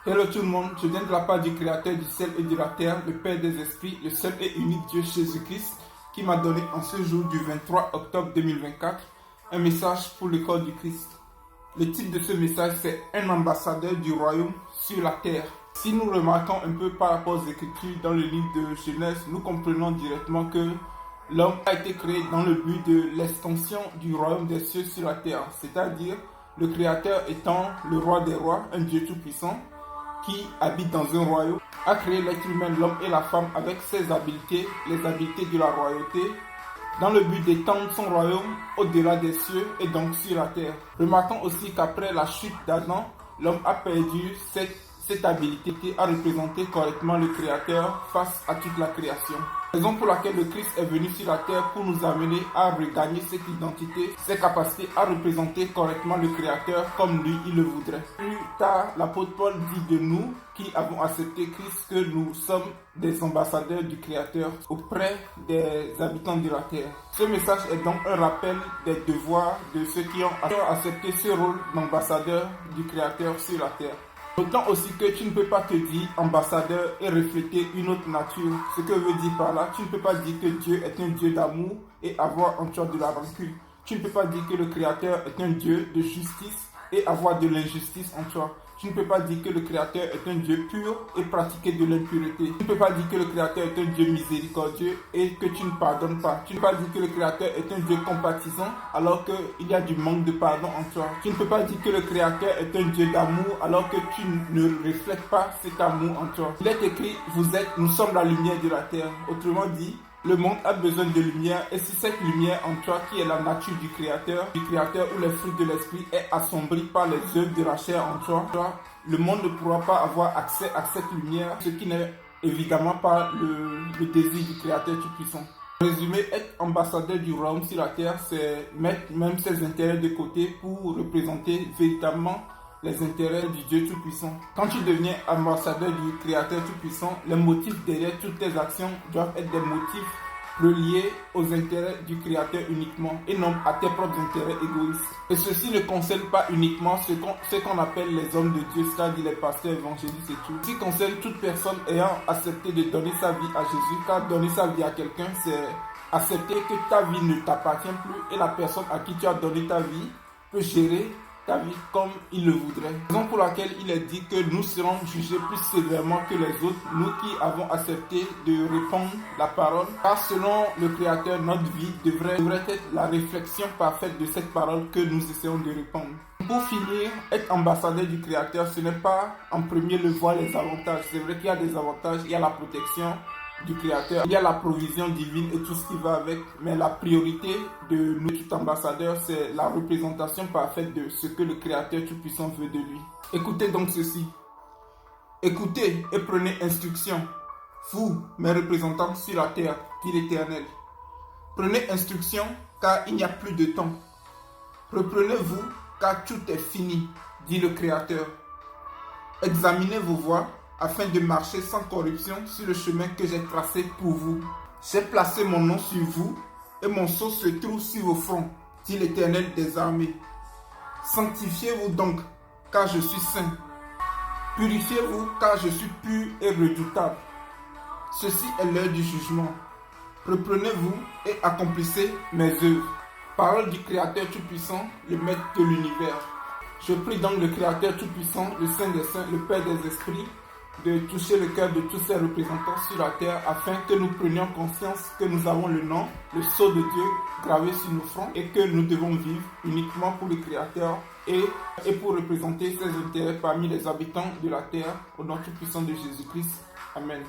Hello tout le monde, je viens de la part du Créateur du ciel et de la terre, le Père des esprits, le seul et unique Dieu Jésus-Christ, qui m'a donné en ce jour du 23 octobre 2024 un message pour le corps du Christ. Le titre de ce message c'est un ambassadeur du royaume sur la terre. Si nous remarquons un peu par rapport aux Écritures dans le livre de Genèse, nous comprenons directement que l'homme a été créé dans le but de l'extension du royaume des cieux sur la terre, c'est-à-dire le Créateur étant le roi des rois, un Dieu tout-puissant, qui habite dans un royaume, a créé l'être humain, l'homme et la femme avec ses habiletés, les habiletés de la royauté, dans le but d'étendre son royaume au-delà des cieux et donc sur la terre. Remarquons aussi qu'après la chute d'Adam, l'homme a perdu cette habilité à représenter correctement le Créateur face à toute la création. Raison pour laquelle le Christ est venu sur la terre pour nous amener à regagner cette identité, cette capacité à représenter correctement le Créateur comme lui il le voudrait. Plus tard, l'apôtre Paul dit de nous qui avons accepté Christ que nous sommes des ambassadeurs du Créateur auprès des habitants de la terre. Ce message est donc un rappel des devoirs de ceux qui ont accepté ce rôle d'ambassadeur du Créateur sur la terre. Notons aussi que tu ne peux pas te dire ambassadeur et refléter une autre nature. Ce que je veux dire par là, tu ne peux pas dire que Dieu est un Dieu d'amour et avoir en toi de la rancune. Tu ne peux pas dire que le Créateur est un Dieu de justice et avoir de l'injustice en toi. Tu ne peux pas dire que le Créateur est un Dieu pur et pratiquer de l'impureté. Tu ne peux pas dire que le Créateur est un Dieu miséricordieux et que tu ne pardonnes pas. Tu ne peux pas dire que le Créateur est un Dieu compatissant alors qu'il y a du manque de pardon en toi. Tu ne peux pas dire que le Créateur est un Dieu d'amour alors que tu ne reflètes pas cet amour en toi. Il est écrit, nous sommes la lumière de la terre. Autrement dit, le monde a besoin de lumière et si cette lumière en toi qui est la nature du Créateur où les fruits de l'esprit est assombrie par les œuvres de la chair en toi, le monde ne pourra pas avoir accès à cette lumière, ce qui n'est évidemment pas le désir du Créateur tout-puissant. En résumé, être ambassadeur du royaume sur la terre, c'est mettre même ses intérêts de côté pour représenter véritablement les intérêts du Dieu tout-puissant. Quand tu deviens ambassadeur du Créateur tout-puissant, les motifs derrière toutes tes actions doivent être des motifs reliés aux intérêts du Créateur uniquement et non à tes propres intérêts égoïstes. Et ceci ne concerne pas uniquement ce qu'on appelle les hommes de Dieu, c'est-à-dire les pasteurs évangélistes et tout. Ceci concerne toute personne ayant accepté de donner sa vie à Jésus, car donner sa vie à quelqu'un, c'est accepter que ta vie ne t'appartient plus et la personne à qui tu as donné ta vie peut gérer ta vie comme il le voudrait. Raison pour laquelle il est dit que nous serons jugés plus sévèrement que les autres, nous qui avons accepté de répandre la parole, car selon le Créateur, notre vie devrait être la réflexion parfaite de cette parole que nous essayons de répandre. Pour finir, être ambassadeur du Créateur, ce n'est pas en premier le voir les avantages. C'est vrai qu'il y a des avantages, il y a la protection du Créateur, il y a la provision divine et tout ce qui va avec, mais la priorité de nous tout ambassadeurs, c'est la représentation parfaite de ce que le Créateur tout-puissant veut de lui. Écoutez donc ceci. Écoutez et prenez instruction, vous, mes représentants sur la terre, dit l'Éternel. Prenez instruction, car il n'y a plus de temps. Reprenez-vous, car tout est fini, dit le Créateur. Examinez vos voies, afin de marcher sans corruption sur le chemin que j'ai tracé pour vous. J'ai placé mon nom sur vous, et mon sceau se trouve sur vos fronts, dit l'Éternel des armées. Sanctifiez-vous donc, car je suis saint. Purifiez-vous, car je suis pur et redoutable. Ceci est l'heure du jugement. Reprenez-vous et accomplissez mes œuvres. Parole du Créateur tout-puissant, le Maître de l'univers. Je prie donc le Créateur tout-puissant, le Saint des saints, le Père des esprits, de toucher le cœur de tous ces représentants sur la terre afin que nous prenions conscience que nous avons le nom, le sceau de Dieu gravé sur nos fronts et que nous devons vivre uniquement pour le Créateur et pour représenter ses intérêts parmi les habitants de la terre au nom tout puissant de Jésus-Christ. Amen.